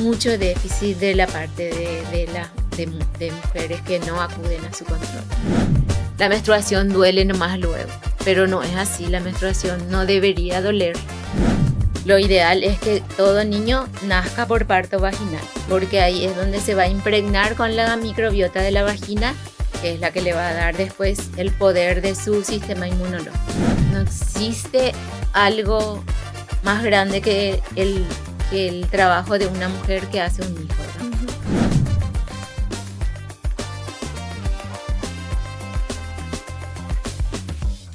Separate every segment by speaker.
Speaker 1: mucho déficit de la parte de mujeres que no acuden a su control. La menstruación duele nomás luego, pero no es así, la menstruación no debería doler. Lo ideal es que todo niño nazca por parto vaginal, porque ahí es donde se va a impregnar con la microbiota de la vagina, que es la que le va a dar después el poder de su sistema inmunológico. No existe algo más grande que el trabajo de una mujer que hace un hijo, ¿no?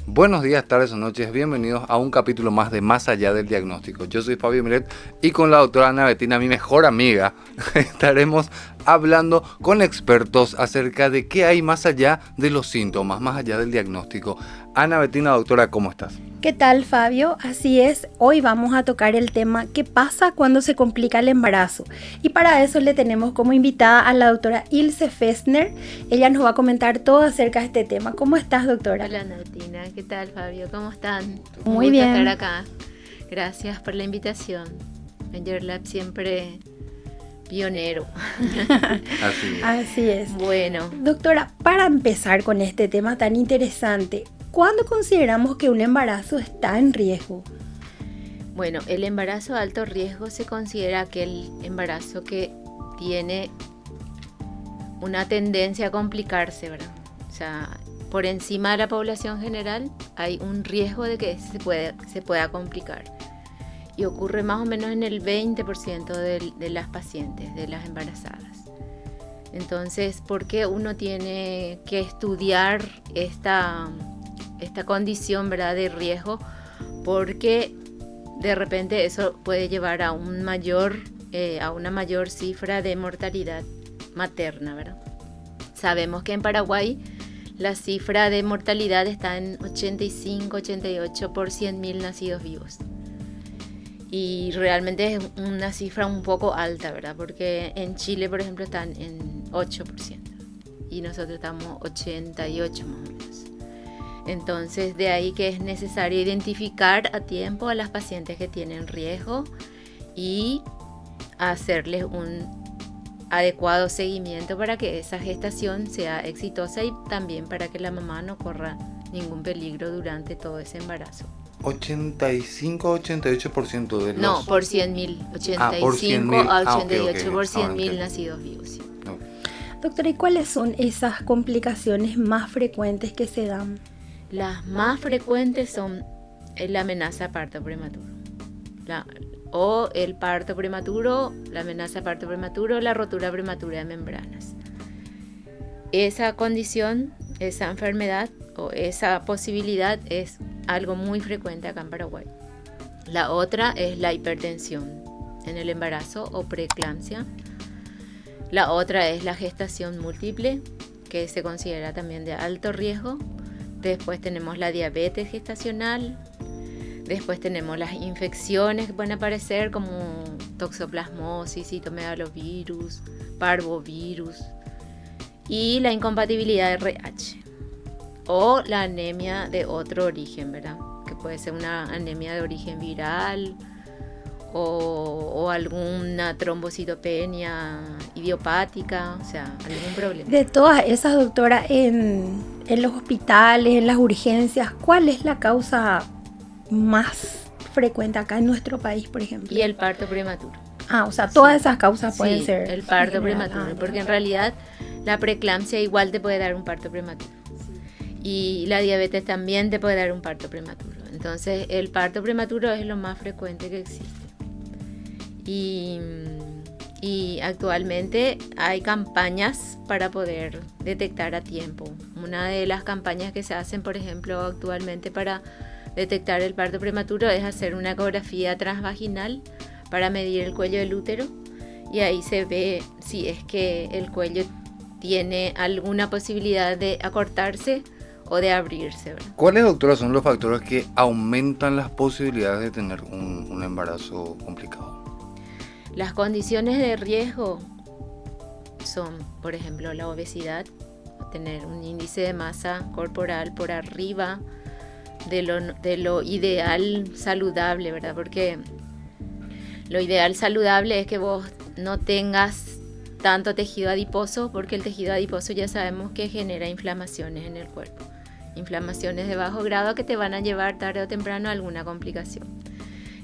Speaker 2: Buenos días, tardes o noches, bienvenidos a un capítulo más de Más Allá del Diagnóstico. Yo soy Fabio Miret y con la doctora Ana Bettina, mi mejor amiga, estaremos hablando con expertos acerca de qué hay más allá de los síntomas, más allá del diagnóstico. Ana Bettina, doctora, ¿cómo estás?
Speaker 3: ¿Qué tal, Fabio? Así es, hoy vamos a tocar el tema ¿qué pasa cuando se complica el embarazo? Y para eso le tenemos como invitada a la doctora Ilse Festner. Ella nos va a comentar todo acerca de este tema. ¿Cómo estás, doctora?
Speaker 1: Hola, Ana Bettina. ¿Qué tal, Fabio? ¿Cómo están?
Speaker 3: Muy bien.
Speaker 1: Un gusto estar acá. Gracias por la invitación. MengerLab siempre pionero.
Speaker 3: Así es.
Speaker 1: Bueno.
Speaker 3: Doctora, para empezar con este tema tan interesante, ¿cuándo consideramos que un embarazo está en riesgo?
Speaker 1: Bueno, el embarazo de alto riesgo se considera aquel embarazo que tiene una tendencia a complicarse, ¿verdad? O sea, por encima de la población general hay un riesgo de que se pueda complicar. Y ocurre más o menos en el 20% de las pacientes, de las embarazadas. Entonces, ¿por qué uno tiene que estudiar esta condición, ¿verdad?, de riesgo? Porque de repente eso puede llevar a una mayor cifra de mortalidad materna, ¿verdad? Sabemos que en Paraguay la cifra de mortalidad está en 85-88 por 100.000 nacidos vivos. Y realmente es una cifra un poco alta, ¿verdad? Porque en Chile, por ejemplo, están en 8% y nosotros estamos 88 más o menos. Entonces, de ahí que es necesario identificar a tiempo a las pacientes que tienen riesgo y hacerles un adecuado seguimiento para que esa gestación sea exitosa y también para que la mamá no corra ningún peligro durante todo ese embarazo.
Speaker 2: 85-88% de los...
Speaker 1: No, por 100.000. 85 a 88 por 100.000 nacidos vivos. Sí.
Speaker 2: Okay.
Speaker 3: Doctora, ¿y cuáles son esas complicaciones más frecuentes que se dan?
Speaker 1: Las más frecuentes son la amenaza a parto prematuro. O el parto prematuro, la amenaza a parto prematuro, la rotura prematura de membranas. Esa condición, esa enfermedad o esa posibilidad es algo muy frecuente acá en Paraguay. La otra es la hipertensión en el embarazo o preeclampsia. La otra es la gestación múltiple, que se considera también de alto riesgo. Después tenemos la diabetes gestacional. Después tenemos las infecciones que pueden aparecer como toxoplasmosis, citomegalovirus, parvovirus y la incompatibilidad de RH o la anemia de otro origen, ¿verdad? Que puede ser una anemia de origen viral o alguna trombocitopenia idiopática, o sea, algún problema.
Speaker 3: De todas esas, doctora, en los hospitales, en las urgencias, ¿cuál es la causa más frecuente acá en nuestro país, por ejemplo?
Speaker 1: Y el parto prematuro.
Speaker 3: O sea, todas esas causas pueden ser...
Speaker 1: el parto prematuro, porque en realidad la preeclampsia igual te puede dar un parto prematuro. Y la diabetes también te puede dar un parto prematuro. Entonces, el parto prematuro es lo más frecuente que existe. Y actualmente hay campañas para poder detectar a tiempo. Una de las campañas que se hacen, por ejemplo, actualmente para detectar el parto prematuro es hacer una ecografía transvaginal para medir el cuello del útero y ahí se ve si es que el cuello tiene alguna posibilidad de acortarse o de abrirse, ¿verdad?
Speaker 2: ¿Cuáles, doctora, son los factores que aumentan las posibilidades de tener un embarazo complicado?
Speaker 1: Las condiciones de riesgo son, por ejemplo, la obesidad, tener un índice de masa corporal por arriba de lo ideal saludable, ¿verdad? Porque lo ideal saludable es que vos no tengas tanto tejido adiposo, porque el tejido adiposo ya sabemos que genera inflamaciones en el cuerpo. Inflamaciones de bajo grado que te van a llevar tarde o temprano a alguna complicación.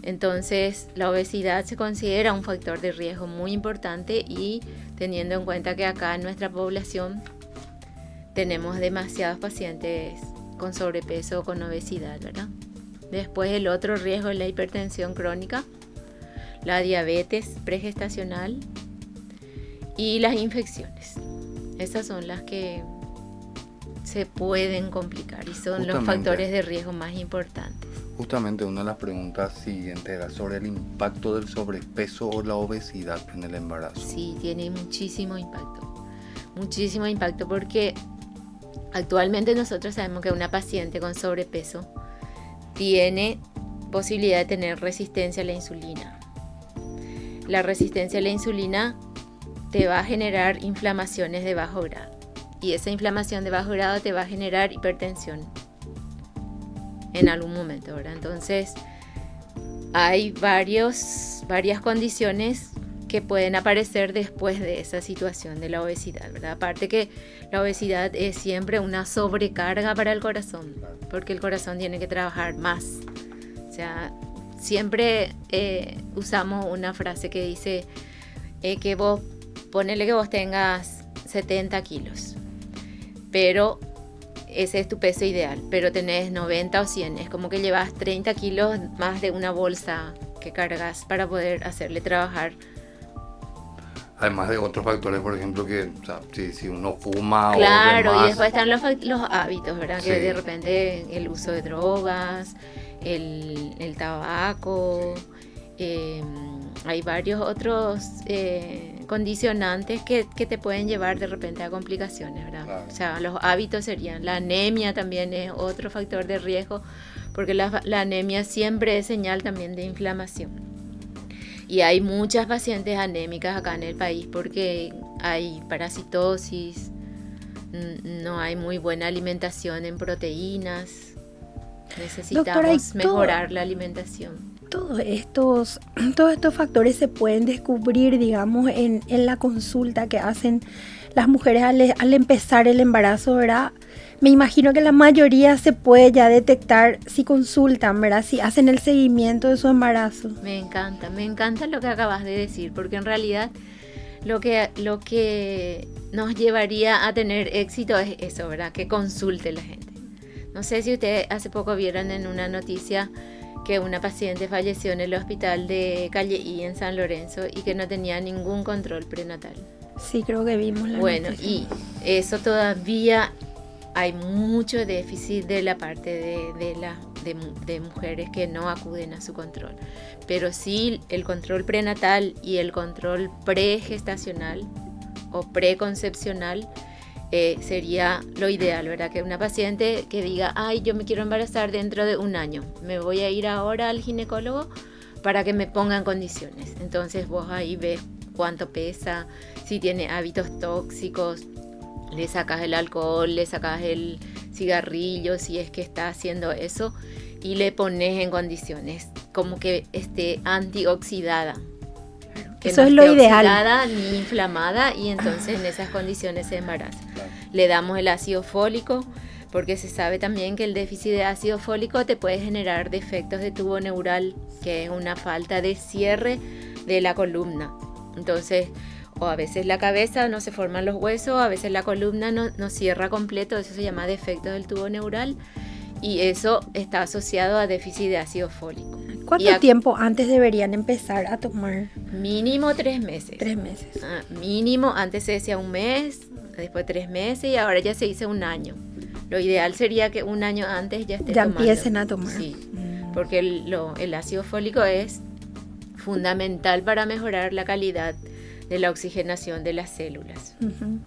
Speaker 1: Entonces, la obesidad se considera un factor de riesgo muy importante, y teniendo en cuenta que acá en nuestra población tenemos demasiados pacientes con sobrepeso o con obesidad, ¿verdad? Después, el otro riesgo es la hipertensión crónica, la diabetes pregestacional y las infecciones. Esas son las que se pueden complicar y son los factores de riesgo más importantes.
Speaker 2: Justamente una de las preguntas siguientes era sobre el impacto del sobrepeso o la obesidad en el embarazo.
Speaker 1: Sí, tiene muchísimo impacto, porque actualmente nosotros sabemos que una paciente con sobrepeso tiene posibilidad de tener resistencia a la insulina. La resistencia a la insulina te va a generar inflamaciones de bajo grado, y esa inflamación de bajo grado te va a generar hipertensión en algún momento, ¿verdad? Entonces, hay varias condiciones que pueden aparecer después de esa situación de la obesidad, ¿verdad? Aparte que la obesidad es siempre una sobrecarga para el corazón, porque el corazón tiene que trabajar más. O sea, siempre usamos una frase que dice que ponele que vos tengas 70 kilos, pero ese es tu peso ideal, pero tenés 90 o 100, es como que llevas 30 kilos más de una bolsa que cargas para poder hacerle trabajar.
Speaker 2: Además de otros factores, por ejemplo, que o sea, si uno fuma
Speaker 1: claro,
Speaker 2: o demás.
Speaker 1: Y después están los hábitos, ¿verdad?
Speaker 2: Sí.
Speaker 1: Que de repente el uso de drogas, el tabaco, hay varios otros condicionantes que te pueden llevar de repente a complicaciones, ¿verdad?
Speaker 2: Claro.
Speaker 1: O sea, los hábitos serían, la anemia también es otro factor de riesgo, porque la anemia siempre es señal también de inflamación. Y hay muchas pacientes anémicas acá en el país porque hay parasitosis, no hay muy buena alimentación en proteínas, necesitamos mejorar la alimentación.
Speaker 3: Todos estos factores se pueden descubrir, digamos, en la consulta que hacen las mujeres al empezar el embarazo, ¿verdad? Me imagino que la mayoría se puede ya detectar si consultan, ¿verdad? Si hacen el seguimiento de su embarazo.
Speaker 1: Me encanta lo que acabas de decir, porque en realidad lo que nos llevaría a tener éxito es eso, ¿verdad? Que consulte la gente. No sé si ustedes hace poco vieron en una noticia que una paciente falleció en el hospital de Calle I en San Lorenzo y que no tenía ningún control prenatal.
Speaker 3: Sí, creo que vimos la noticia.
Speaker 1: Y eso todavía hay mucho déficit de la parte de mujeres que no acuden a su control. Pero sí, el control prenatal y el control pregestacional o preconcepcional sería lo ideal, ¿verdad? Que una paciente que diga, ay, yo me quiero embarazar dentro de un año, me voy a ir ahora al ginecólogo para que me ponga en condiciones. Entonces vos ahí ves cuánto pesa, si tiene hábitos tóxicos, le sacas el alcohol, le sacas el cigarrillo, si es que está haciendo eso, y le pones en condiciones como que esté antioxidada. Que
Speaker 3: eso
Speaker 1: no
Speaker 3: es lo
Speaker 1: esté
Speaker 3: ideal.
Speaker 1: Oxidada ni inflamada, y entonces en esas condiciones se embaraza.
Speaker 2: Claro.
Speaker 1: Le damos el ácido fólico, porque se sabe también que el déficit de ácido fólico te puede generar defectos de tubo neural, que es una falta de cierre de la columna. Entonces, o a veces la cabeza no se forman los huesos, a veces la columna no cierra completo, eso se llama defecto del tubo neural, y eso está asociado a déficit de ácido fólico.
Speaker 3: ¿Cuánto tiempo antes deberían empezar a tomar?
Speaker 1: Mínimo 3 meses.
Speaker 3: 3 meses.
Speaker 1: Mínimo, antes se decía 1 mes, después 3 meses y ahora ya se dice 1 año. Lo ideal sería que 1 año antes ya esté tomando.
Speaker 3: Empiecen a tomar.
Speaker 1: Sí, porque el ácido fólico es fundamental para mejorar la calidad de la oxigenación de las células.
Speaker 3: Uh-huh.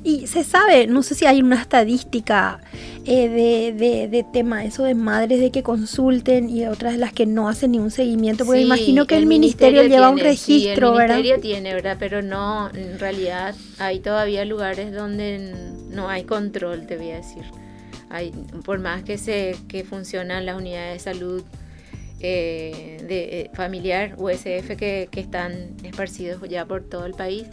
Speaker 3: Y se sabe, no sé si hay una estadística de tema eso de madres de que consulten y otras de las que no hacen ningún seguimiento, porque imagino que el ministerio lleva un registro, ¿verdad?
Speaker 1: Sí, el ministerio tiene, ¿verdad? Pero no, en realidad hay todavía lugares donde no hay control, te voy a decir. Por más que funcionan las unidades de salud familiar USF que están esparcidos ya por todo el país.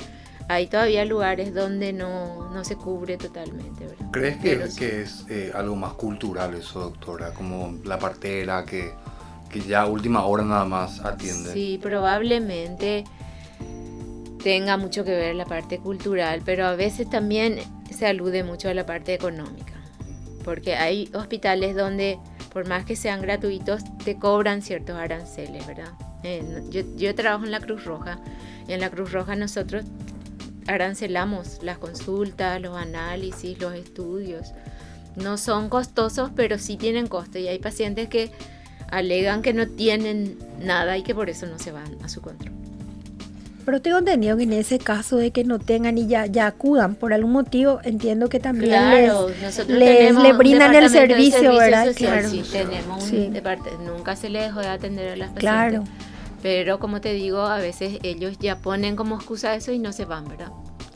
Speaker 1: Hay todavía lugares donde no se cubre totalmente, ¿verdad?
Speaker 2: ¿Crees que es algo más cultural eso, doctora? Como la partera que ya a última hora nada más atiende.
Speaker 1: Sí, probablemente tenga mucho que ver la parte cultural, pero a veces también se alude mucho a la parte económica. Porque hay hospitales donde, por más que sean gratuitos, te cobran ciertos aranceles, ¿verdad? Yo trabajo en la Cruz Roja, y en la Cruz Roja nosotros arancelamos las consultas, los análisis, los estudios. No son costosos, pero sí tienen costo, y hay pacientes que alegan que no tienen nada y que por eso no se van a su control.
Speaker 3: Pero tengo entendido que en ese caso de que no tengan y ya acudan por algún motivo, entiendo que también les brindan el servicio, ¿verdad?
Speaker 1: Social,
Speaker 3: claro.
Speaker 1: Sí, tenemos un departamento, nunca se le dejó de atender a las pacientes.
Speaker 3: Claro.
Speaker 1: Pero como te digo, a veces ellos ya ponen como excusa eso y no se van, ¿verdad?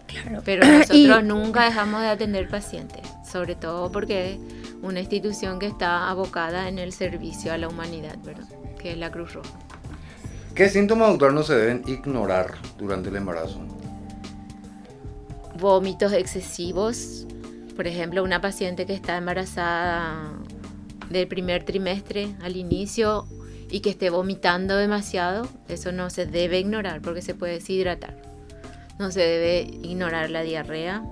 Speaker 3: Claro.
Speaker 1: Pero nosotros nunca dejamos de atender pacientes, sobre todo porque es una institución que está abocada en el servicio a la humanidad, ¿verdad? Que es la Cruz Roja.
Speaker 2: ¿Qué síntomas, doctor, no se deben ignorar durante el embarazo?
Speaker 1: Vómitos excesivos. Por ejemplo, una paciente que está embarazada del primer trimestre al inicio y que esté vomitando demasiado, eso no se debe ignorar porque se puede deshidratar. No se debe ignorar la diarrea,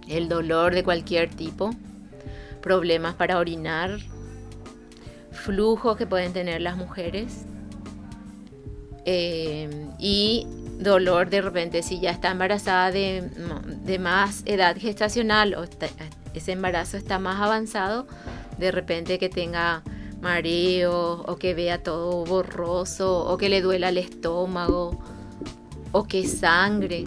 Speaker 1: el dolor de cualquier tipo, problemas para orinar, flujos que pueden tener las mujeres. Y dolor de repente si ya está embarazada de más edad gestacional o ese embarazo está más avanzado, de repente que tenga mareo o que vea todo borroso o que le duela el estómago o que sangre.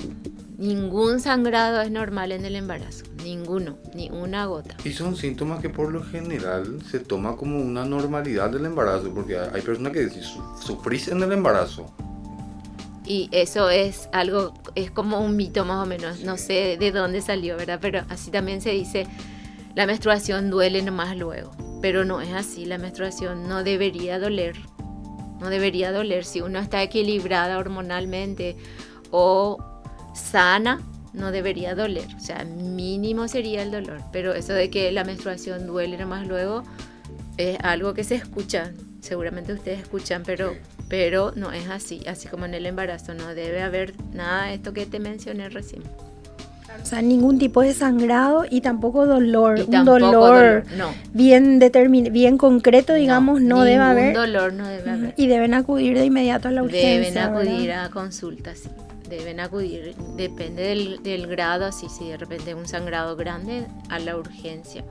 Speaker 1: Ningún sangrado es normal en el embarazo, ninguno, ni una gota.
Speaker 2: Y son síntomas que por lo general se toma como una normalidad del embarazo, porque hay personas que dicen, sufrís en el embarazo.
Speaker 1: Y eso es algo, es como un mito más o menos, no sé de dónde salió, ¿verdad? Pero así también se dice, la menstruación duele nomás luego, pero no es así, la menstruación no debería doler, si uno está equilibrada hormonalmente o sana, no debería doler, o sea, mínimo sería el dolor, pero eso de que la menstruación duele nomás luego es algo que se escucha, seguramente ustedes escuchan, pero no es así como en el embarazo, no debe haber nada de esto que te mencioné recién.
Speaker 3: O sea, ningún tipo de sangrado y tampoco dolor, dolor
Speaker 1: no.
Speaker 3: bien concreto, digamos, no debe haber.
Speaker 1: Ningún dolor no debe haber.
Speaker 3: Y deben acudir de inmediato a la urgencia.
Speaker 1: Deben acudir, ¿verdad?, a consultas, sí. Deben acudir, depende del grado, así si de repente un sangrado grande, a la urgencia.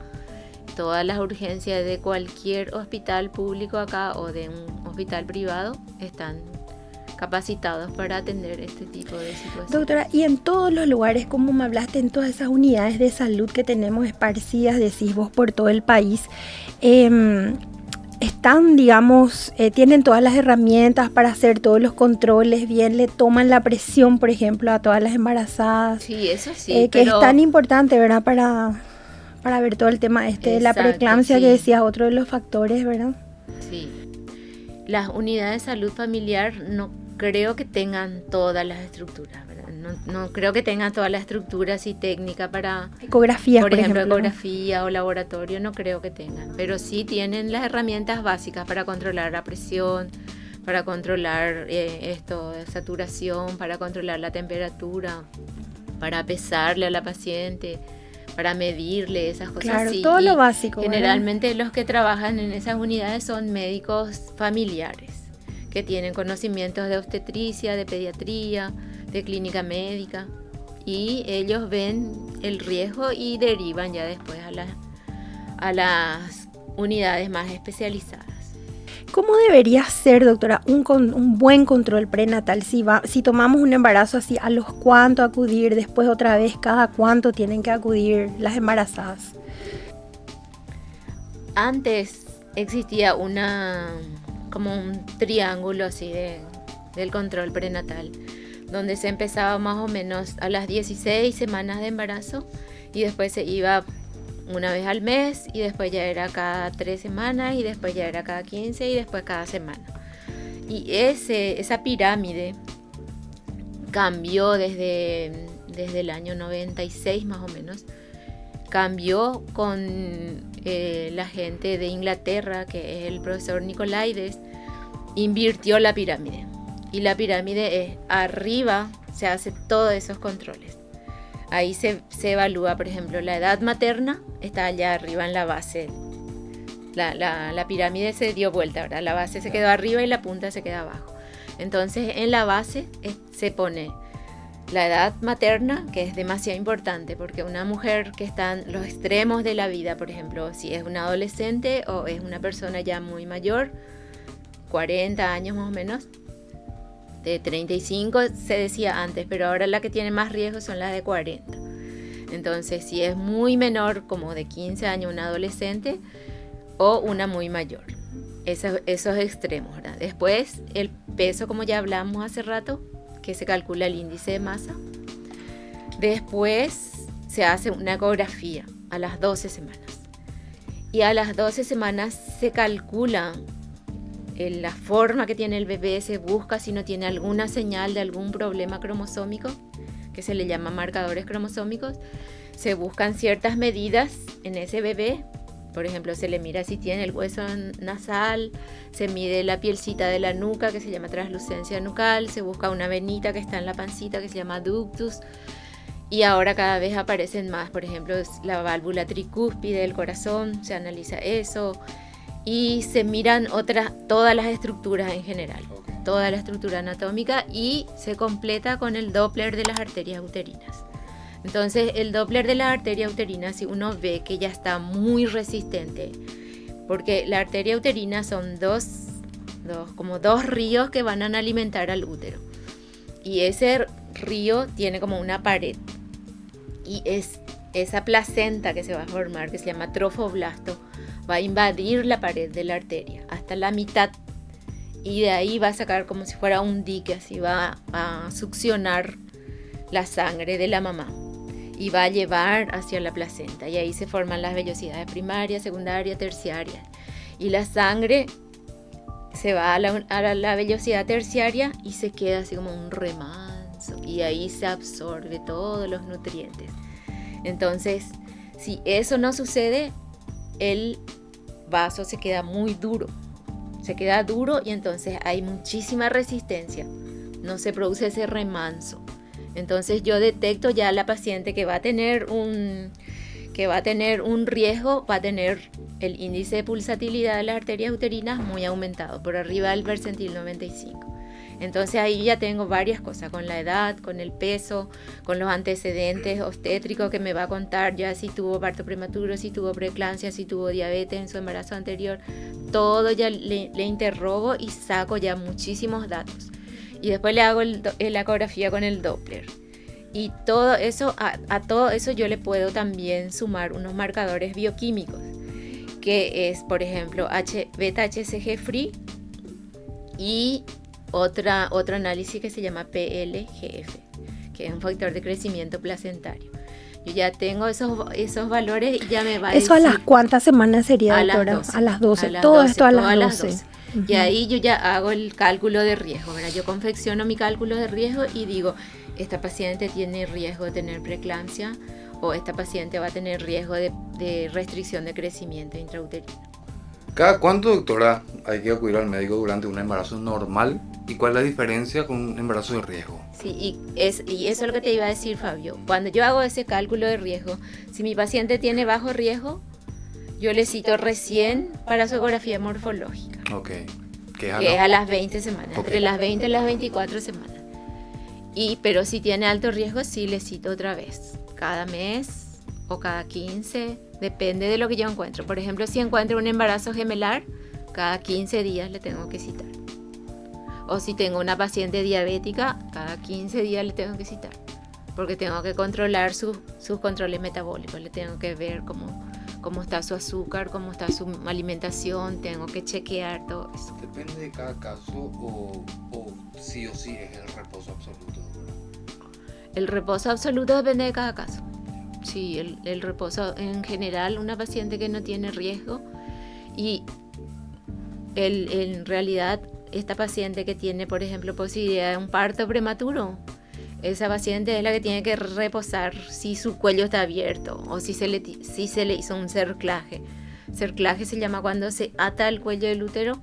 Speaker 1: Todas las urgencias de cualquier hospital público acá o de un hospital privado están capacitados para atender este tipo de situaciones.
Speaker 3: Doctora, y en todos los lugares, como me hablaste, en todas esas unidades de salud que tenemos esparcidas, decís vos, por todo el país, están, digamos, tienen todas las herramientas para hacer todos los controles bien, le toman la presión, por ejemplo, a todas las embarazadas.
Speaker 1: Sí, eso sí.
Speaker 3: Que es tan importante, ¿verdad? Para ver todo el tema de la preeclampsia, sí, que decías, otro de los factores, ¿verdad?
Speaker 1: Sí. Las unidades de salud familiar no creo que tengan todas las estructuras, ¿verdad? No creo que tengan todas las estructuras y técnica para...
Speaker 3: Ecografías,
Speaker 1: por ejemplo, ecografía o laboratorio, no creo que tengan. Pero sí tienen las herramientas básicas para controlar la presión, para controlar saturación, para controlar la temperatura, para pesarle a la paciente, para medirle esas cosas.
Speaker 3: Claro,
Speaker 1: sí.
Speaker 3: todo lo básico.
Speaker 1: Generalmente, ¿verdad?, los que trabajan en esas unidades son médicos familiares que tienen conocimientos de obstetricia, de pediatría, de clínica médica, y ellos ven el riesgo y derivan ya después a las unidades más especializadas.
Speaker 3: ¿Cómo debería ser, doctora, un buen control prenatal? Si tomamos un embarazo así, ¿a los cuánto acudir? Después otra vez, ¿cada cuánto tienen que acudir las embarazadas?
Speaker 1: Antes existía como un triángulo así del control prenatal, donde se empezaba más o menos a las 16 semanas de embarazo y después se iba una vez al mes, y después ya era cada 3 semanas, y después ya era cada 15, y después cada semana. Y esa pirámide cambió desde el año 96 más o menos. Cambió con la gente de Inglaterra, que es el profesor Nicolaides, invirtió la pirámide. Y la pirámide es arriba, se hace todos esos controles. Ahí se evalúa, por ejemplo, la edad materna está allá arriba en la base. La pirámide se dio vuelta, ¿verdad? La base se quedó arriba y la punta se queda abajo. Entonces, en la base se pone la edad materna, que es demasiado importante, porque una mujer que está en los extremos de la vida, por ejemplo, si es una adolescente o es una persona ya muy mayor, 40 años más o menos, de 35 se decía antes, pero ahora la que tiene más riesgo son las de 40. Entonces, si es muy menor, como de 15 años, una adolescente, o una muy mayor. Esos extremos, ¿verdad? Después, el peso, como ya hablamos hace rato, que se calcula el índice de masa. Después se hace una ecografía a las 12 semanas. Y a las 12 semanas se calcula la forma que tiene el bebé, se busca si no tiene alguna señal de algún problema cromosómico, que se le llama marcadores cromosómicos. Se buscan ciertas medidas en ese bebé. Por ejemplo, se le mira si tiene el hueso nasal, se mide la pielcita de la nuca, que se llama translucencia nucal, se busca una venita que está en la pancita, que se llama ductus. Y ahora cada vez aparecen más, por ejemplo, la válvula tricúspide del corazón, se analiza eso. Y se miran todas las estructuras en general, toda la estructura anatómica, y se completa con el Doppler de las arterias uterinas. Entonces, el Doppler de las arterias uterinas, si uno ve que ya está muy resistente, porque la arteria uterina son como dos ríos que van a alimentar al útero. Y ese río tiene como una pared. Y es esa placenta que se va a formar, que se llama trofoblasto, va a invadir la pared de la arteria hasta la mitad. Y de ahí va a sacar como si fuera un dique, así va a succionar la sangre de la mamá y va a llevar hacia la placenta, y ahí se forman las vellosidades primaria, secundaria, terciaria, y la sangre se va a la vellosidad terciaria y se queda así como un remanso, y ahí se absorbe todos los nutrientes. Entonces, si eso no sucede, el vaso se queda muy duro, se queda duro, y entonces hay muchísima resistencia, no se produce ese remanso. Entonces yo detecto ya a la paciente que va a tener un riesgo, va a tener el índice de pulsatilidad de las arterias uterinas muy aumentado, por arriba del percentil 95. Entonces ahí ya tengo varias cosas, con la edad, con el peso, con los antecedentes obstétricos que me va a contar ya si tuvo parto prematuro, si tuvo preeclampsia, si tuvo diabetes en su embarazo anterior. Todo ya le interrogo y saco ya muchísimos datos. Y después le hago la ecografía con el Doppler. Y todo eso, a todo eso yo le puedo también sumar unos marcadores bioquímicos, que es, por ejemplo, beta-HCG free y otro análisis que se llama PLGF, que es un factor de crecimiento placentario. Yo ya tengo esos valores y ya me va a
Speaker 3: ¿Eso
Speaker 1: decir,
Speaker 3: a las cuántas semanas sería, doctora? A las 12. Todo esto a las 12.
Speaker 1: Uh-huh. Y ahí yo ya hago el cálculo de riesgo, ¿verdad? Yo confecciono mi cálculo de riesgo y digo, esta paciente tiene riesgo de tener preeclampsia, o esta paciente va a tener riesgo de restricción de crecimiento intrauterino.
Speaker 2: ¿Cada cuánto, doctora, hay que acudir al médico durante un embarazo normal? ¿Y cuál es la diferencia con un embarazo de riesgo?
Speaker 1: Sí, y eso es lo que te iba a decir, Fabio. Cuando yo hago ese cálculo de riesgo, si mi paciente tiene bajo riesgo, yo le cito recién para su ecografía morfológica.
Speaker 2: Ok.
Speaker 1: Que es a las 20 semanas, okay. Entre las 20 y las 24 semanas. Pero si tiene alto riesgo, sí le cito otra vez, cada mes o cada 15, depende de lo que yo encuentro. Por ejemplo, si encuentro un embarazo gemelar, cada 15 días le tengo que citar. O si tengo una paciente diabética, cada 15 días le tengo que citar, porque tengo que controlar sus controles metabólicos, le tengo que ver cómo está su azúcar, cómo está su alimentación, tengo que chequear todo eso.
Speaker 2: ¿Depende de cada caso o sí o sí es el reposo absoluto?
Speaker 1: El reposo absoluto depende de cada caso. Sí, el reposo en general, una paciente que no tiene riesgo y en realidad esta paciente que tiene, por ejemplo, posibilidad de un parto prematuro, esa paciente es la que tiene que reposar si su cuello está abierto o si se le hizo un cerclaje. Cerclaje se llama cuando se ata el cuello del útero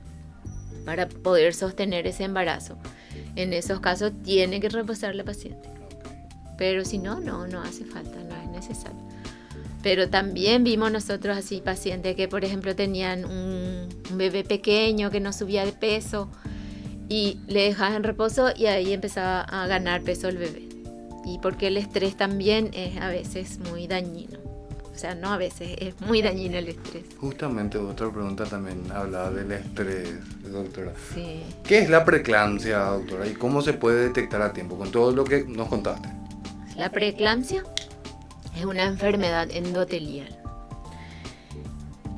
Speaker 1: para poder sostener ese embarazo. En esos casos tiene que reposar la paciente. Pero si no hace falta, no es necesario. Pero también vimos nosotros así pacientes que, por ejemplo, tenían un bebé pequeño que no subía de peso y le dejaban en reposo y ahí empezaba a ganar peso el bebé. Y porque el estrés también es a veces muy dañino. O sea, no a veces, es muy dañino el estrés.
Speaker 2: Justamente otra pregunta también hablaba del estrés, doctora.
Speaker 1: Sí.
Speaker 2: ¿Qué es la preeclampsia, doctora? ¿Y cómo se puede detectar a tiempo con todo lo que nos contaste?
Speaker 1: La preeclampsia es una enfermedad endotelial.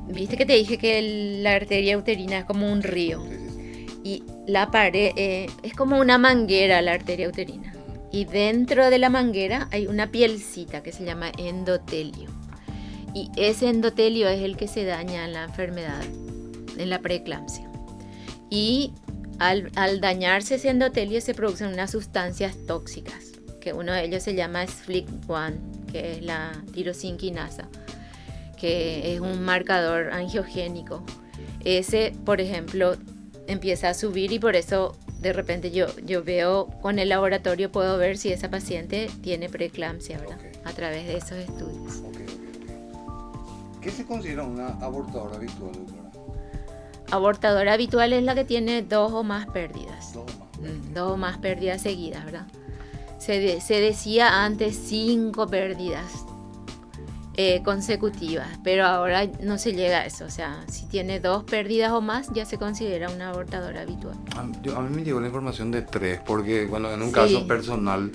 Speaker 1: Viste que te dije que la arteria uterina es como un río.
Speaker 2: Sí.
Speaker 1: Y la pared es como una manguera, la arteria uterina. Y dentro de la manguera hay una pielcita que se llama endotelio. Y ese endotelio es el que se daña en la enfermedad, en la preeclampsia. Y al dañarse ese endotelio se producen unas sustancias tóxicas, que uno de ellos se llama SFLT1, que es la tirosinquinasa, que es un marcador angiogénico. Ese, por ejemplo, empieza a subir y por eso de repente yo veo con el laboratorio, puedo ver si esa paciente tiene preeclampsia, ¿verdad?
Speaker 2: Okay.
Speaker 1: A través de esos estudios.
Speaker 2: Okay. ¿Qué se considera una abortadora habitual, doctora?
Speaker 1: Abortadora habitual es la que tiene 2 o más pérdidas. 2 o más pérdidas seguidas, ¿verdad? Se decía antes 5 pérdidas consecutivas, pero ahora no se llega a eso. O sea, si tiene 2 pérdidas o más, ya se considera una abortadora habitual.
Speaker 2: A mí me llegó la información de 3, porque bueno, en un caso personal,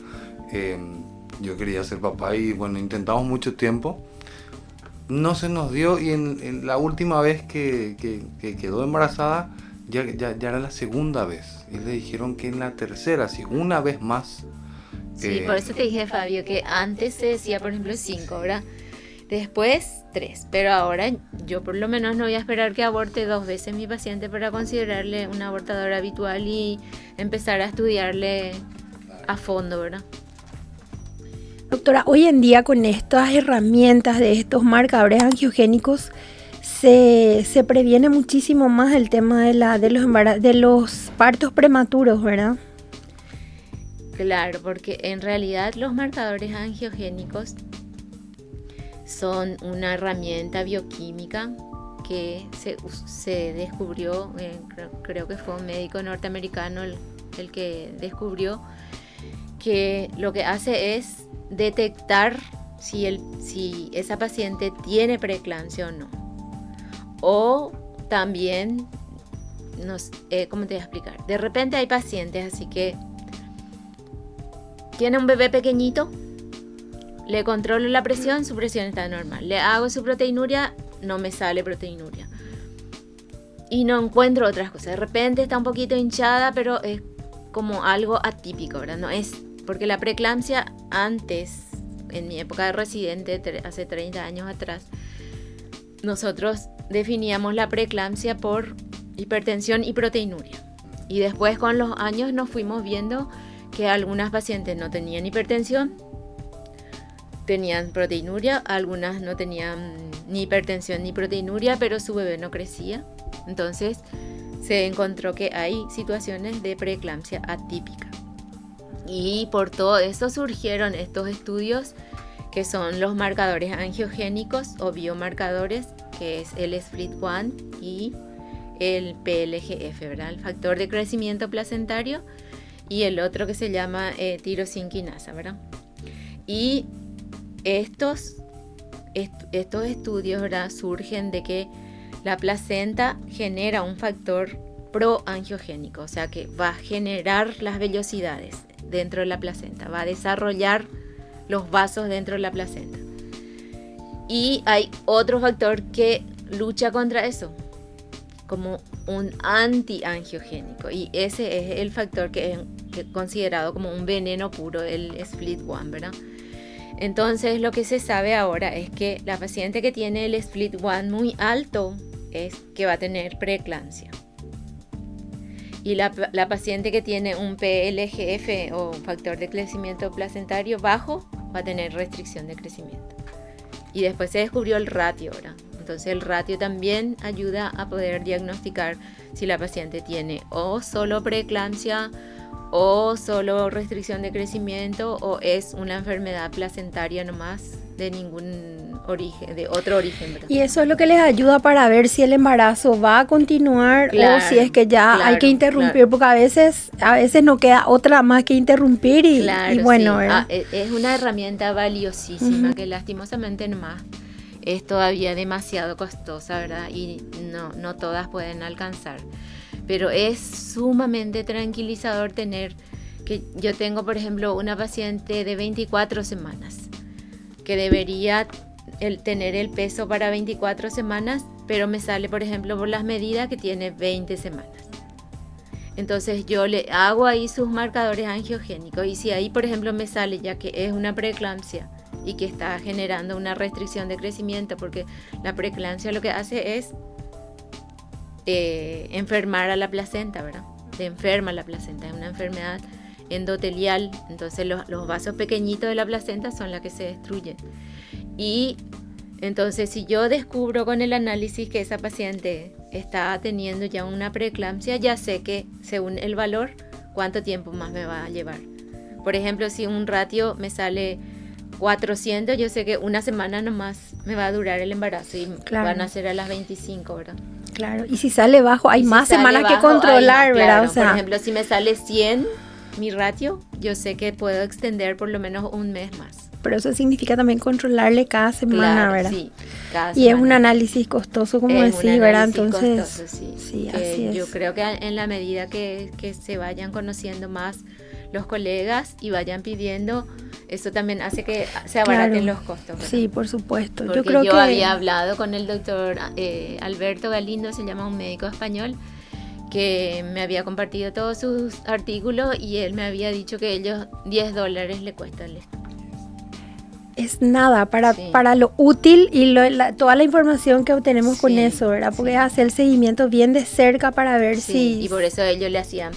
Speaker 2: yo quería ser papá y bueno, intentamos mucho tiempo. No se nos dio y en la última vez que quedó embarazada, ya era la segunda vez. Y le dijeron que en la tercera, si una vez más.
Speaker 1: Sí, por eso te dije, Fabio, que antes se decía, por ejemplo, 5, ¿verdad? Después 3, pero ahora yo por lo menos no voy a esperar que aborte 2 veces mi paciente para considerarle una abortadora habitual y empezar a estudiarle a fondo, ¿verdad?
Speaker 3: Doctora, hoy en día con estas herramientas de estos marcadores angiogénicos se previene muchísimo más el tema de los partos prematuros, ¿verdad?
Speaker 1: Claro, porque en realidad los marcadores angiogénicos son una herramienta bioquímica que se descubrió, creo que fue un médico norteamericano el que descubrió, que lo que hace es detectar si esa paciente tiene preeclampsia o no. O también, ¿cómo te voy a explicar? De repente hay pacientes así que tiene un bebé pequeñito, le controlo la presión, su presión está normal. Le hago su proteinuria, no me sale proteinuria. Y no encuentro otras cosas. De repente está un poquito hinchada, pero es como algo atípico, ¿verdad? No es, porque la preeclampsia antes, en mi época de residente, hace 30 años atrás, nosotros definíamos la preeclampsia por hipertensión y proteinuria. Y después con los años nos fuimos viendo que algunas pacientes no tenían hipertensión, tenían proteinuria, algunas no tenían ni hipertensión ni proteinuria, pero su bebé no crecía. Entonces se encontró que hay situaciones de preeclampsia atípica. Y por todo eso surgieron estos estudios que son los marcadores angiogénicos o biomarcadores, que es el SFLT1 y el PLGF, ¿verdad? El factor de crecimiento placentario, y el otro que se llama tirosinquinasa, ¿verdad? Y estos estudios, ¿verdad?, surgen de que la placenta genera un factor proangiogénico, o sea que va a generar las vellosidades dentro de la placenta, va a desarrollar los vasos dentro de la placenta. Y hay otro factor que lucha contra eso, como un antiangiogénico, y ese es el factor que es considerado como un veneno puro, el SFLT1, ¿verdad? Entonces lo que se sabe ahora es que la paciente que tiene el FLT1 muy alto es que va a tener preeclampsia. Y la paciente que tiene un PLGF o factor de crecimiento placentario bajo va a tener restricción de crecimiento. Y después se descubrió el ratio, ¿verdad? Entonces el ratio también ayuda a poder diagnosticar si la paciente tiene o solo preeclampsia o solo restricción de crecimiento o es una enfermedad placentaria nomás de ningún origen, de otro origen, ¿verdad?
Speaker 3: Y eso es lo que les ayuda para ver si el embarazo va a continuar o si es que ya hay que interrumpir, porque a veces no queda otra más que interrumpir y bueno,
Speaker 1: sí. Es una herramienta valiosísima que lastimosamente nomás es todavía demasiado costosa, ¿verdad? Y no todas pueden alcanzar. Pero es sumamente tranquilizador tener que yo tengo, por ejemplo, una paciente de 24 semanas que debería tener el peso para 24 semanas, pero me sale, por ejemplo, por las medidas que tiene 20 semanas. Entonces yo le hago ahí sus marcadores angiogénicos y si ahí, por ejemplo, me sale ya que es una preeclampsia y que está generando una restricción de crecimiento, porque la preeclampsia lo que hace es enfermar a la placenta, ¿verdad? Se enferma la placenta, es una enfermedad endotelial, entonces los vasos pequeñitos de la placenta son las que se destruyen. Y entonces si yo descubro con el análisis que esa paciente está teniendo ya una preeclampsia, ya sé que según el valor, cuánto tiempo más me va a llevar. Por ejemplo, si un ratio me sale 400, yo sé que una semana nomás me va a durar el embarazo y van a ser a las 25, ¿verdad?
Speaker 3: Claro, y si sale bajo, hay más semanas que controlar, ¿verdad?
Speaker 1: Claro, o sea, por ejemplo, si me sale 100 mi ratio, yo sé que puedo extender por lo menos un mes más.
Speaker 3: Pero eso significa también controlarle cada semana, ¿verdad?
Speaker 1: Sí, cada
Speaker 3: semana. Y es un análisis costoso, como decís, ¿verdad? Entonces,
Speaker 1: costoso,
Speaker 3: sí, así es.
Speaker 1: Yo creo que en la medida que se vayan conociendo más los colegas y vayan pidiendo, eso también hace que se abaraten los costos, ¿verdad?
Speaker 3: Sí, por supuesto.
Speaker 1: Porque yo había hablado con el doctor Alberto Galindo, se llama un médico español, que me había compartido todos sus artículos y él me había dicho que ellos $10 le cuesta el estudio.
Speaker 3: Es nada para lo útil y toda la información que obtenemos con eso, ¿verdad? Porque es hacer el seguimiento bien de cerca para ver si...
Speaker 1: Y por eso ellos le hacían,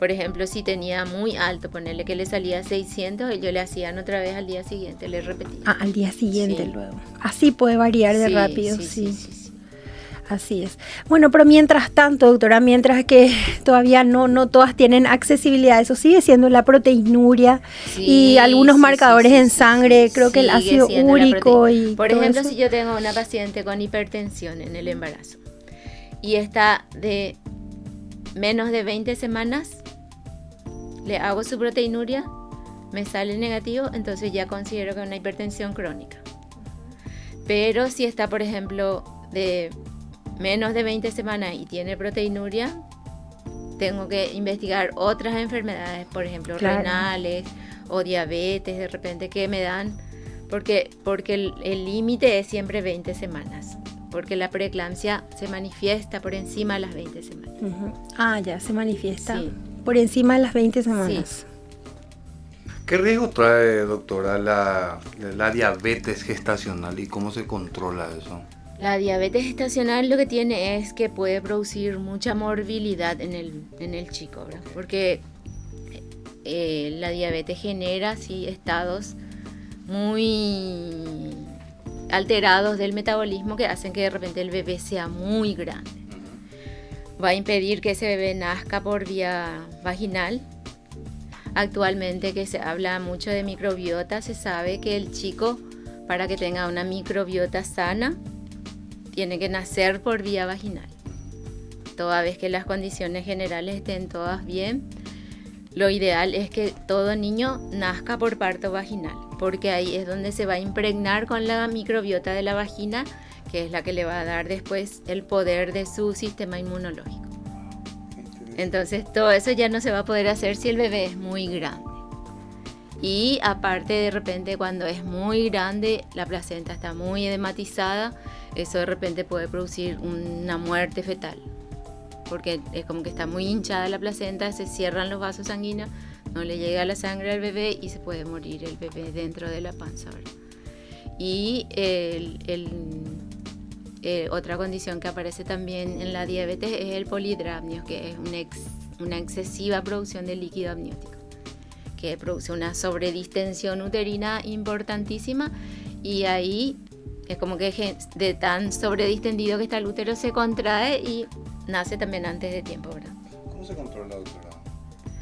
Speaker 1: por ejemplo, si tenía muy alto, ponerle que le salía 600, ellos le hacían otra vez al día siguiente, le repetían.
Speaker 3: Al día siguiente luego. Así puede variar de rápido, sí. Así es. Bueno, pero mientras tanto, doctora, mientras que todavía no todas tienen accesibilidad, eso sigue siendo la proteinuria y algunos marcadores en sangre, creo que el ácido úrico y
Speaker 1: por ejemplo, si yo tengo una paciente con hipertensión en el embarazo y está de menos de 20 semanas, le hago su proteinuria, me sale negativo, entonces ya considero que es una hipertensión crónica. Pero si está, por ejemplo, de menos de 20 semanas y tiene proteinuria, tengo que investigar otras enfermedades, por ejemplo, renales o diabetes, de repente que me dan, porque el límite es siempre 20 semanas, porque la preeclampsia se manifiesta por encima de las 20 semanas.
Speaker 3: Ya se manifiesta por encima de las 20 semanas.
Speaker 2: Sí. ¿Qué riesgo trae, doctora, la diabetes gestacional y cómo se controla eso?
Speaker 1: La diabetes gestacional lo que tiene es que puede producir mucha morbilidad en el chico, ¿verdad? Porque la diabetes genera estados muy alterados del metabolismo que hacen que de repente el bebé sea muy grande. Va a impedir que ese bebé nazca por vía vaginal. Actualmente que se habla mucho de microbiota, se sabe que el chico, para que tenga una microbiota sana, tiene que nacer por vía vaginal. Toda vez que las condiciones generales estén todas bien, lo ideal es que todo niño nazca por parto vaginal, porque ahí es donde se va a impregnar con la microbiota de la vagina, que es la que le va a dar después el poder de su sistema inmunológico. Entonces todo eso ya no se va a poder hacer si el bebé es muy grande. Y aparte, de repente, cuando es muy grande, la placenta está muy edematizada, eso de repente puede producir una muerte fetal, porque es como que está muy hinchada la placenta, se cierran los vasos sanguíneos, no le llega la sangre al bebé y se puede morir el bebé dentro de la panza, ¿verdad? Y otra condición que aparece también en la diabetes es el polidramnio, que es una excesiva producción de líquido amniótico, que produce una sobredistensión uterina importantísima, y ahí es como que de tan sobredistendido que está el útero se contrae y nace también antes de tiempo, ¿verdad?
Speaker 2: ¿Cómo se controla, doctora?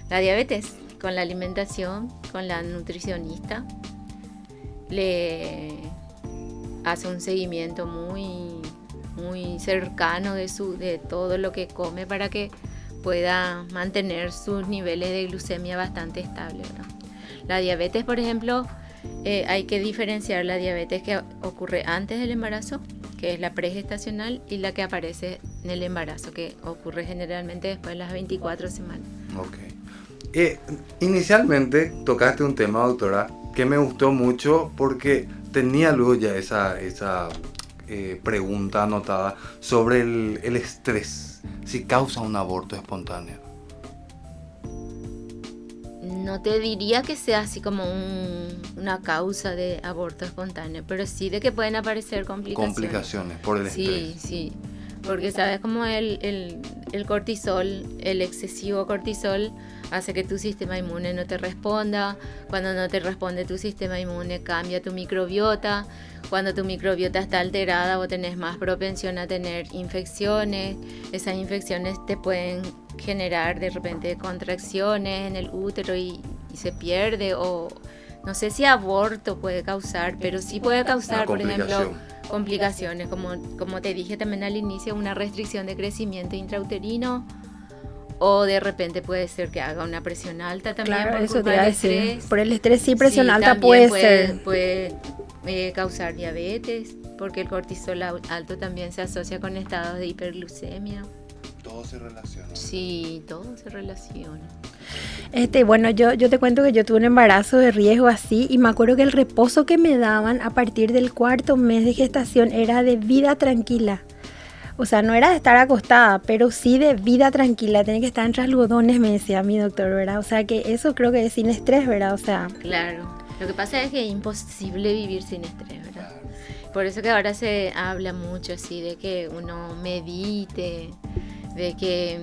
Speaker 1: La diabetes, con la alimentación, con la nutricionista, le hace un seguimiento muy cercano de todo lo que come para que pueda mantener sus niveles de glucemia bastante estables, ¿verdad? La diabetes, por ejemplo, hay que diferenciar la diabetes que ocurre antes del embarazo, que es la pregestacional, y la que aparece en el embarazo, que ocurre generalmente después de las 24 semanas.
Speaker 2: Ok. Inicialmente tocaste un tema, doctora, que me gustó mucho porque tenía luego ya esa pregunta anotada sobre el estrés, si causa un aborto espontáneo.
Speaker 1: No te diría que sea así como una causa de aborto espontáneo, pero sí de que pueden aparecer complicaciones.
Speaker 2: Complicaciones por el estrés.
Speaker 1: Sí, porque sabes como el cortisol, el excesivo cortisol hace que tu sistema inmune no te responda. Cuando no te responde tu sistema inmune, cambia tu microbiota. Cuando tu microbiota está alterada, vos tenés más propensión a tener infecciones. Esas infecciones te pueden generar de repente contracciones en el útero y se pierde, o no sé si aborto puede causar, pero sí puede causar, por ejemplo, complicaciones, como te dije también al inicio, una restricción de crecimiento intrauterino, o de repente puede ser que haga una presión alta también.
Speaker 3: Claro,
Speaker 1: por
Speaker 3: eso
Speaker 1: culpa
Speaker 3: te iba a
Speaker 1: del
Speaker 3: decir.
Speaker 1: estrés.
Speaker 3: Por el estrés sí, presión alta
Speaker 1: también
Speaker 3: puede
Speaker 1: puede causar diabetes, porque el cortisol alto también se asocia con estados de hiperglucemia.
Speaker 2: Todo se relaciona.
Speaker 1: Sí, todo se relaciona.
Speaker 3: Bueno, yo te cuento que yo tuve un embarazo de riesgo así, y me acuerdo que el reposo que me daban a partir del 4.er mes de gestación era de vida tranquila. O sea, no era de estar acostada, pero sí de vida tranquila. Tenía que estar entre algodones, me decía mi doctor, ¿verdad? O sea, que eso creo que es sin estrés, ¿verdad? O sea...
Speaker 1: Claro. Lo que pasa es que es imposible vivir sin estrés, ¿verdad? Por eso que ahora se habla mucho así de que uno medite, de que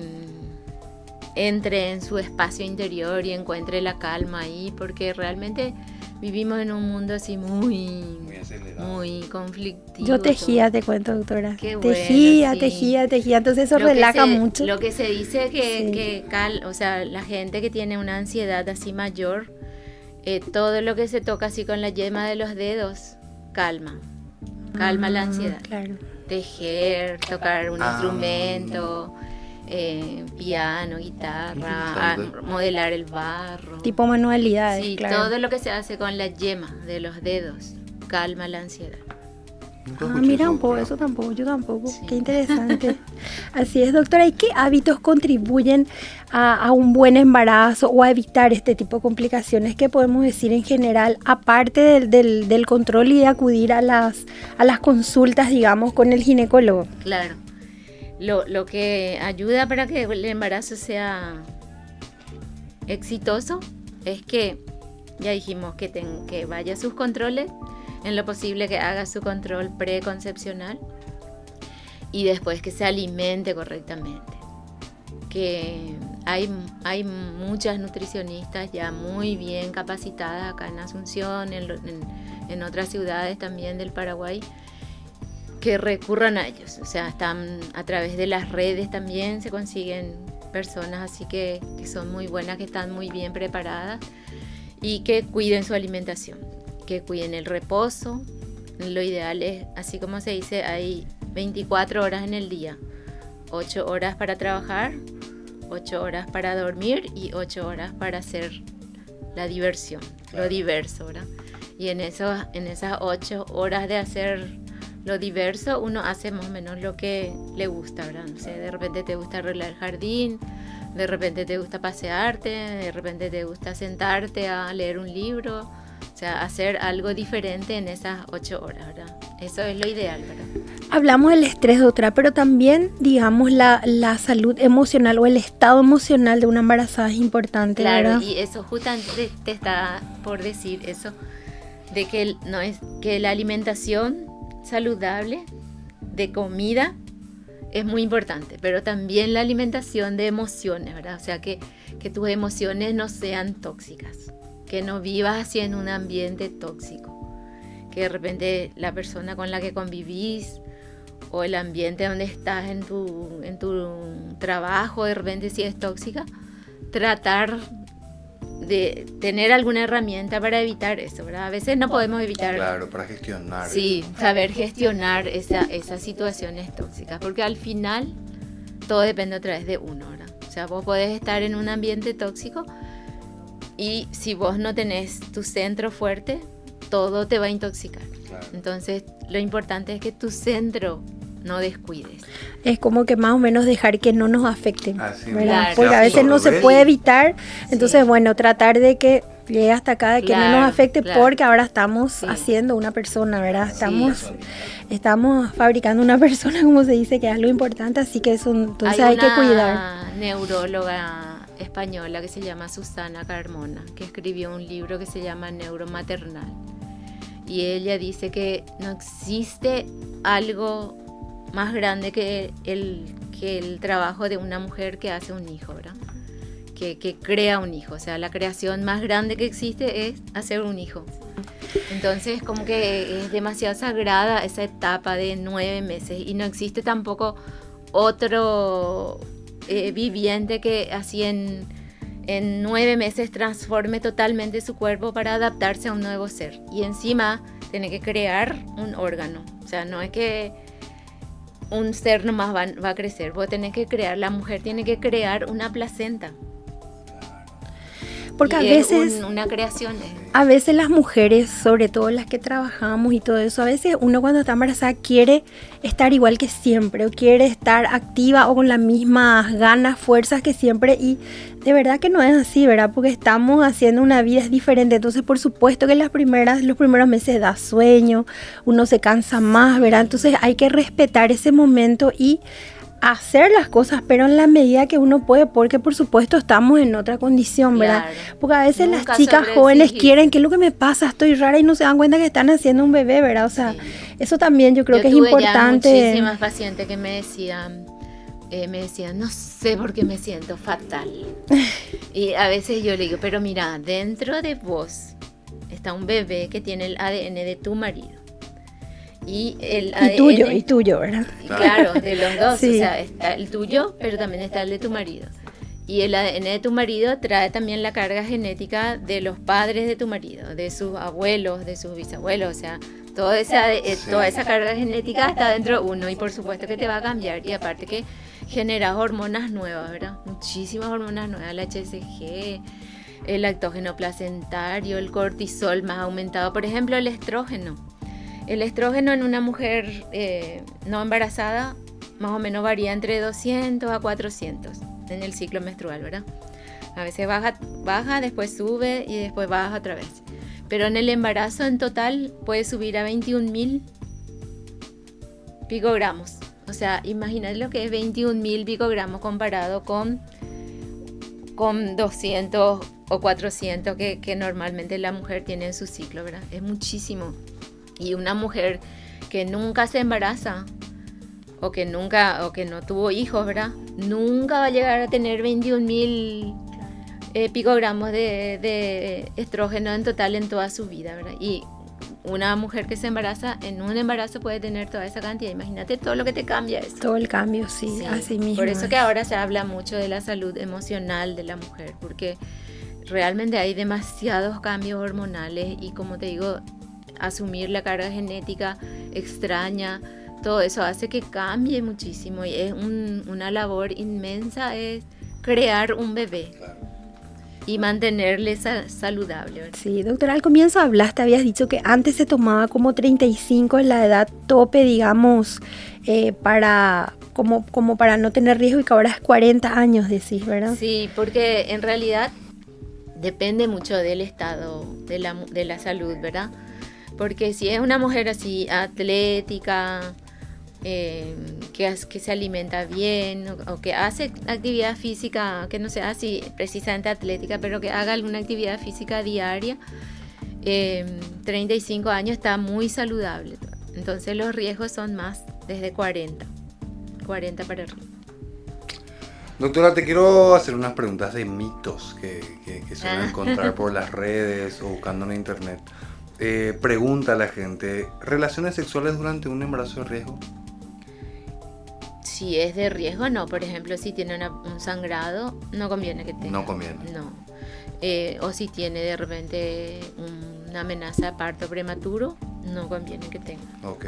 Speaker 1: entre en su espacio interior y encuentre la calma ahí, porque realmente vivimos en un mundo así muy
Speaker 2: acelerado,
Speaker 1: muy conflictivo.
Speaker 3: Yo tejía, te cuento, doctora.
Speaker 1: Qué bueno,
Speaker 3: tejía,
Speaker 1: sí.
Speaker 3: Entonces eso relaja mucho.
Speaker 1: Lo que se dice que
Speaker 3: Sí.
Speaker 1: o sea, la gente que tiene una ansiedad así mayor, todo lo que se toca así con la yema de los dedos, calma la ansiedad.
Speaker 3: Claro.
Speaker 1: Tejer, tocar un instrumento, piano, guitarra, modelar el barro.
Speaker 3: Tipo manualidades,
Speaker 1: Sí,
Speaker 3: claro.
Speaker 1: todo lo que se hace con la yema de los dedos calma la ansiedad.
Speaker 3: Mira un poco, eso tampoco, yo tampoco.
Speaker 1: Sí.
Speaker 3: Qué interesante. Así es, doctora. ¿Y qué hábitos contribuyen a un buen embarazo o a evitar este tipo de complicaciones? ¿Qué podemos decir en general, aparte del control y de acudir a las consultas, digamos, con el ginecólogo?
Speaker 1: Claro. Lo que ayuda para que el embarazo sea exitoso es que, ya dijimos, que vaya a sus controles, en lo posible que haga su control preconcepcional, y después que se alimente correctamente. Que hay muchas nutricionistas ya muy bien capacitadas acá en Asunción, en otras ciudades también del Paraguay, que recurran a ellos. O sea, están a través de las redes también, se consiguen personas así que son muy buenas, que están muy bien preparadas y que cuiden su alimentación, que cuiden el reposo. Lo ideal es, así como se dice, hay 24 horas en el día, 8 horas para trabajar, 8 horas para dormir y 8 horas para hacer la diversión, claro, lo diverso, ¿verdad? Y en esas 8 horas de hacer lo diverso, uno hace más o menos lo que le gusta, ¿verdad? No sé, de repente te gusta arreglar el jardín, de repente te gusta pasearte, de repente te gusta sentarte a leer un libro, O sea, hacer algo diferente en esas 8 horas, ¿verdad? Eso es lo ideal, ¿verdad?
Speaker 3: Hablamos del estrés, doctora, pero también, digamos, la salud emocional o el estado emocional de una embarazada es importante,
Speaker 1: claro,
Speaker 3: ¿verdad?
Speaker 1: Y eso justamente te está por decir eso, de que no es que la alimentación saludable de comida es muy importante, pero también la alimentación de emociones, ¿verdad? O sea, que tus emociones no sean tóxicas, que no vivas así en un ambiente tóxico, que de repente la persona con la que convivís o el ambiente donde estás en tu trabajo, de repente si es tóxica, tratar de tener alguna herramienta para evitar eso, ¿verdad? A veces no podemos evitar.
Speaker 2: Claro, para gestionar.
Speaker 1: Sí, saber gestionar esas situaciones tóxicas, porque al final todo depende otra vez de uno, ¿verdad? O sea, vos podés estar en un ambiente tóxico y si vos no tenés tu centro fuerte, todo te va a intoxicar. Claro. Entonces, lo importante es que tu centro no descuides.
Speaker 3: Es como que más o menos dejar que no nos afecten, ¿verdad?
Speaker 1: Claro.
Speaker 3: Porque a veces no se puede evitar, entonces bueno, tratar de que llegue hasta acá, de que no nos afecte, porque ahora estamos haciendo una persona, ¿verdad? Estamos fabricando una persona, como se dice, que es lo importante, así que eso entonces hay que cuidar.
Speaker 1: Hay una neuróloga española que se llama Susana Carmona, que escribió un libro que se llama Neuromaternal, y ella dice que no existe algo más grande que el trabajo de una mujer que hace un hijo, ¿verdad? Que crea un hijo. O sea, la creación más grande que existe es hacer un hijo. Entonces, como que es demasiado sagrada esa etapa de 9 meses y no existe tampoco otro viviente que así en 9 meses transforme totalmente su cuerpo para adaptarse a un nuevo ser. Y encima tiene que crear un órgano. O sea, no es que un ser nomás va a crecer, vos tenés que crear, la mujer tiene que crear una placenta.
Speaker 3: Porque
Speaker 1: y
Speaker 3: a veces
Speaker 1: una creación.
Speaker 3: A veces las mujeres, sobre todo las que trabajamos y todo eso, a veces uno cuando está embarazada quiere estar igual que siempre, o quiere estar activa o con las mismas ganas, fuerzas que siempre, y de verdad que no es así, ¿verdad? Porque estamos haciendo una vida diferente, entonces por supuesto que los primeros meses da sueño, uno se cansa más, ¿verdad? Entonces hay que respetar ese momento y hacer las cosas, pero en la medida que uno puede, porque por supuesto estamos en otra condición, ¿verdad? Claro. Porque a veces las chicas jóvenes quieren, ¿qué es lo que me pasa? Estoy rara, y no se dan cuenta que están haciendo un bebé, ¿verdad? O sea, eso también yo creo que es importante.
Speaker 1: Yo tuve muchísimas pacientes que me decían, no sé por qué me siento fatal. Y a veces yo le digo, pero mira, dentro de vos está un bebé que tiene el ADN de tu marido. Y el ADN,
Speaker 3: y tuyo, ¿verdad?
Speaker 1: Claro, de los dos, sí. O sea, está el tuyo, pero también está el de tu marido. Y el ADN de tu marido trae también la carga genética de los padres de tu marido, de sus abuelos, de sus bisabuelos, o sea, toda esa carga genética está dentro de uno y por supuesto que te va a cambiar. Y aparte que generas hormonas nuevas, ¿verdad? Muchísimas hormonas nuevas, el HCG, el lactógeno placentario, el cortisol más aumentado, por ejemplo, el estrógeno. El estrógeno en una mujer no embarazada más o menos varía entre 200 a 400 en el ciclo menstrual, ¿verdad? A veces baja, después sube y después baja otra vez. Pero en el embarazo en total puede subir a 21.000 picogramos. O sea, imagínate lo que es 21.000 picogramos comparado con 200 o 400 que normalmente la mujer tiene en su ciclo, ¿verdad? Es muchísimo. Y una mujer que nunca se embaraza o que no tuvo hijos, ¿verdad? Nunca va a llegar a tener 21.000 picogramos de estrógeno en total en toda su vida, ¿verdad? Y una mujer que se embaraza, en un embarazo puede tener toda esa cantidad. Imagínate todo lo que te cambia eso.
Speaker 3: Todo el cambio, sí, así mismo.
Speaker 1: Por eso que ahora se habla mucho de la salud emocional de la mujer, porque realmente hay demasiados cambios hormonales y, como te digo, asumir la carga genética extraña, todo eso hace que cambie muchísimo y es una labor inmensa, es crear un bebé. Claro. Y mantenerle saludable, ¿verdad?
Speaker 3: Sí, doctora, al comienzo hablaste, habías dicho que antes se tomaba como 35 en la edad tope, digamos, para no tener riesgo, y que ahora es 40 años, decís, ¿verdad?
Speaker 1: Sí, porque en realidad depende mucho del estado de la salud, ¿verdad? Porque si es una mujer así atlética, que se alimenta bien o que hace actividad física, que no sea así precisamente atlética, pero que haga alguna actividad física diaria, 35 años está muy saludable. Entonces los riesgos son más desde 40 para arriba.
Speaker 2: Doctora, te quiero hacer unas preguntas de mitos que suelen encontrar por las redes o buscando en internet. Pregunta a la gente, ¿relaciones sexuales durante un embarazo de riesgo?
Speaker 1: Si es de riesgo, no. Por ejemplo, si tiene un sangrado, no conviene que tenga.
Speaker 2: No conviene.
Speaker 1: No. O si tiene de repente una amenaza de parto prematuro, no conviene que tenga.
Speaker 2: Ok.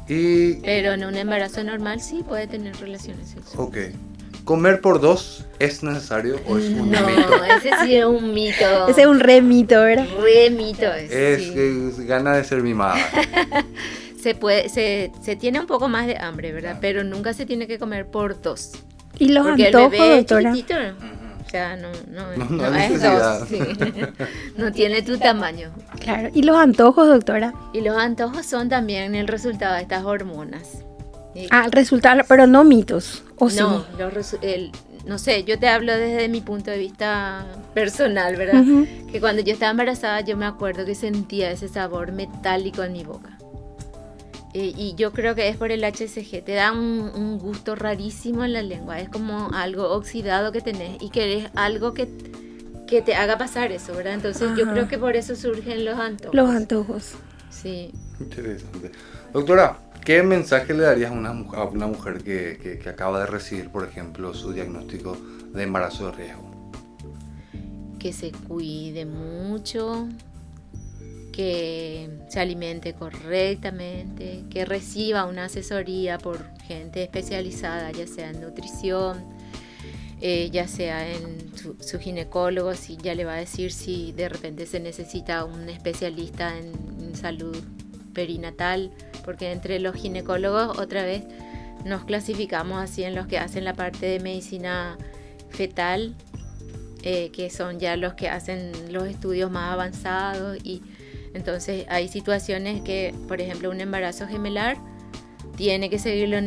Speaker 1: Sí. Pero en un embarazo normal sí puede tener relaciones sexuales.
Speaker 2: Ok. ¿Comer por dos es necesario o es un mito?
Speaker 1: No, ese sí es un mito.
Speaker 3: Ese es un re mito, ¿verdad?
Speaker 1: Re mito ese.
Speaker 2: Es gana de ser mimada.
Speaker 1: Se tiene un poco más de hambre, ¿verdad? Pero nunca se tiene que comer por dos.
Speaker 3: ¿Y los
Speaker 1: porque
Speaker 3: antojos,
Speaker 1: el bebé
Speaker 3: doctora?
Speaker 1: chiquitito, o sea, no
Speaker 2: hay
Speaker 1: es
Speaker 2: necesidad.
Speaker 1: dos. Sí. No tiene tu tamaño.
Speaker 3: Claro. ¿Y los antojos, doctora?
Speaker 1: Y los antojos son también el resultado de estas hormonas.
Speaker 3: Resultado, pero no mitos, ¿o sí?
Speaker 1: No, no sé, yo te hablo desde mi punto de vista personal, ¿verdad?
Speaker 3: Uh-huh.
Speaker 1: Que cuando yo estaba embarazada yo me acuerdo que sentía ese sabor metálico en mi boca. Y yo creo que es por el HCG, te da un gusto rarísimo en la lengua, es como algo oxidado que tenés y querés algo que te haga pasar eso, ¿verdad? Entonces yo creo que por eso surgen los antojos.
Speaker 3: Los antojos.
Speaker 1: Sí.
Speaker 2: Interesante. Doctora, ¿qué mensaje le darías a una mujer que acaba de recibir, por ejemplo, su diagnóstico de embarazo de riesgo?
Speaker 1: Que se cuide mucho, que se alimente correctamente, que reciba una asesoría por gente especializada, ya sea en nutrición, ya sea en su ginecólogo, si ya le va a decir si de repente se necesita un especialista en salud perinatal, porque entre los ginecólogos otra vez nos clasificamos así en los que hacen la parte de medicina fetal, que son ya los que hacen los estudios más avanzados, y entonces hay situaciones que, por ejemplo, un embarazo gemelar tiene que seguirlo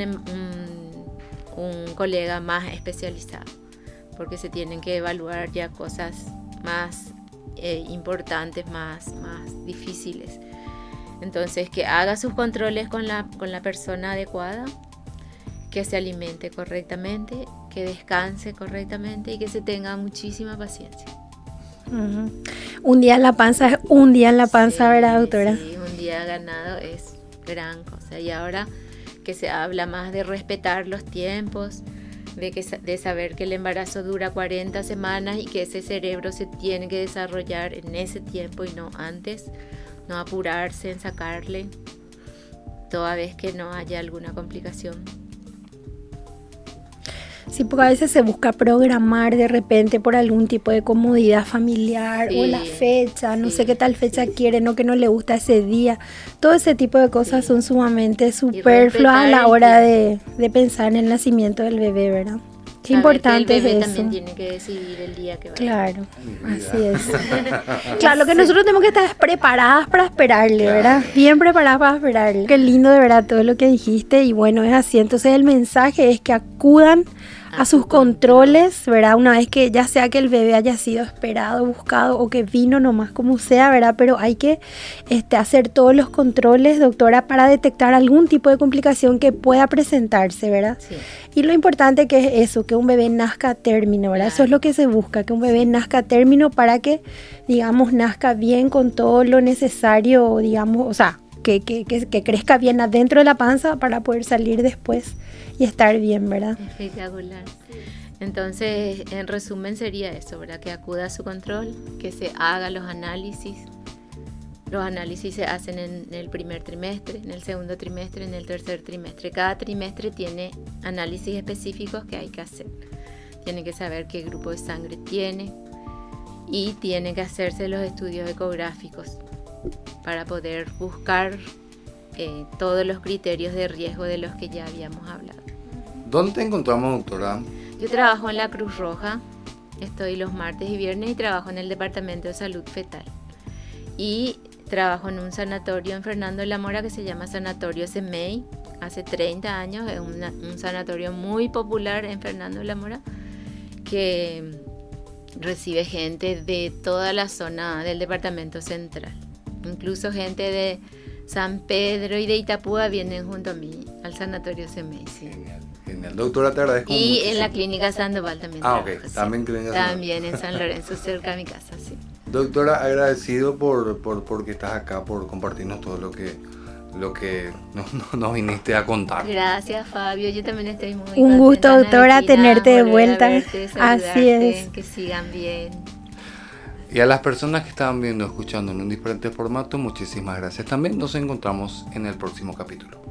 Speaker 1: un colega más especializado, porque se tienen que evaluar ya cosas más importantes, más difíciles. Entonces, que haga sus controles con la persona adecuada, que se alimente correctamente, que descanse correctamente y que se tenga muchísima paciencia.
Speaker 3: Uh-huh. Un día en la panza es un día en la panza, sí, ¿verdad, doctora?
Speaker 1: Sí, un día ganado es gran cosa. Y ahora que se habla más de respetar los tiempos, de saber que el embarazo dura 40 semanas y que ese cerebro se tiene que desarrollar en ese tiempo y no antes, no apurarse en sacarle, toda vez que no haya alguna complicación.
Speaker 3: Sí, porque a veces se busca programar de repente por algún tipo de comodidad familiar, sí, o la fecha, no sé qué tal fecha quieren o que no le gusta ese día. Todo ese tipo de cosas son sumamente superfluas a la hora de pensar en el nacimiento del bebé, ¿verdad? Qué importante
Speaker 1: es eso. El bebé también tiene que decidir el día que va.
Speaker 3: Claro, así es. Claro, lo que nosotros tenemos que estar preparadas para esperarle, ¿verdad? Bien preparadas para esperarle. Qué lindo de verdad todo lo que dijiste, y bueno, es así. Entonces el mensaje es que acudan a sus controles, ¿verdad? Una vez que ya sea que el bebé haya sido esperado, buscado o que vino nomás, como sea, ¿verdad? Pero hay que hacer todos los controles, doctora, para detectar algún tipo de complicación que pueda presentarse, ¿verdad? Sí. Y lo importante que es eso, que un bebé nazca a término, ¿verdad? Claro. Eso es lo que se busca, que un bebé nazca a término para que, digamos, nazca bien con todo lo necesario, digamos, o sea, que crezca bien adentro de la panza para poder salir después y estar bien, ¿verdad?
Speaker 1: Espectacular. Entonces, en resumen sería eso, ¿verdad? Que acuda a su control, que se haga los análisis. Los análisis se hacen en el primer trimestre, en el segundo trimestre, en el tercer trimestre. Cada trimestre tiene análisis específicos que hay que hacer. Tiene que saber qué grupo de sangre tiene y tiene que hacerse los estudios ecográficos para poder buscar todos los criterios de riesgo de los que ya habíamos hablado.
Speaker 2: ¿Dónde te encontramos, doctora?
Speaker 1: Yo trabajo en la Cruz Roja, estoy los martes y viernes y trabajo en el Departamento de Salud Fetal. Y trabajo en un sanatorio en Fernando de la Mora que se llama Sanatorio Semey. Hace 30 años, es un sanatorio muy popular en Fernando de la Mora que recibe gente de toda la zona del Departamento Central. Incluso gente de San Pedro y de Itapúa vienen junto a mí al Sanatorio Semey. Sí.
Speaker 2: Genial. Doctora, te agradezco
Speaker 1: Y
Speaker 2: muchísimo.
Speaker 1: en la Clínica Sandoval también.
Speaker 2: Ok.
Speaker 1: Trabajo, sí.
Speaker 2: También Clínica Sandoval.
Speaker 1: También en San Lorenzo, cerca de mi casa, sí.
Speaker 2: Doctora, agradecido porque estás acá, por compartirnos todo lo que nos viniste a contar.
Speaker 1: Gracias, Fabio. Yo también estoy muy
Speaker 3: Un gusto,
Speaker 1: contenta,
Speaker 3: doctora,
Speaker 1: Valentina,
Speaker 3: tenerte de
Speaker 1: volver a
Speaker 3: vuelta.
Speaker 1: verte,
Speaker 3: Así
Speaker 1: saludarte,
Speaker 3: es.
Speaker 1: Que sigan bien.
Speaker 2: Y a las personas que estaban viendo, escuchando en un diferente formato, muchísimas gracias. También nos encontramos en el próximo capítulo.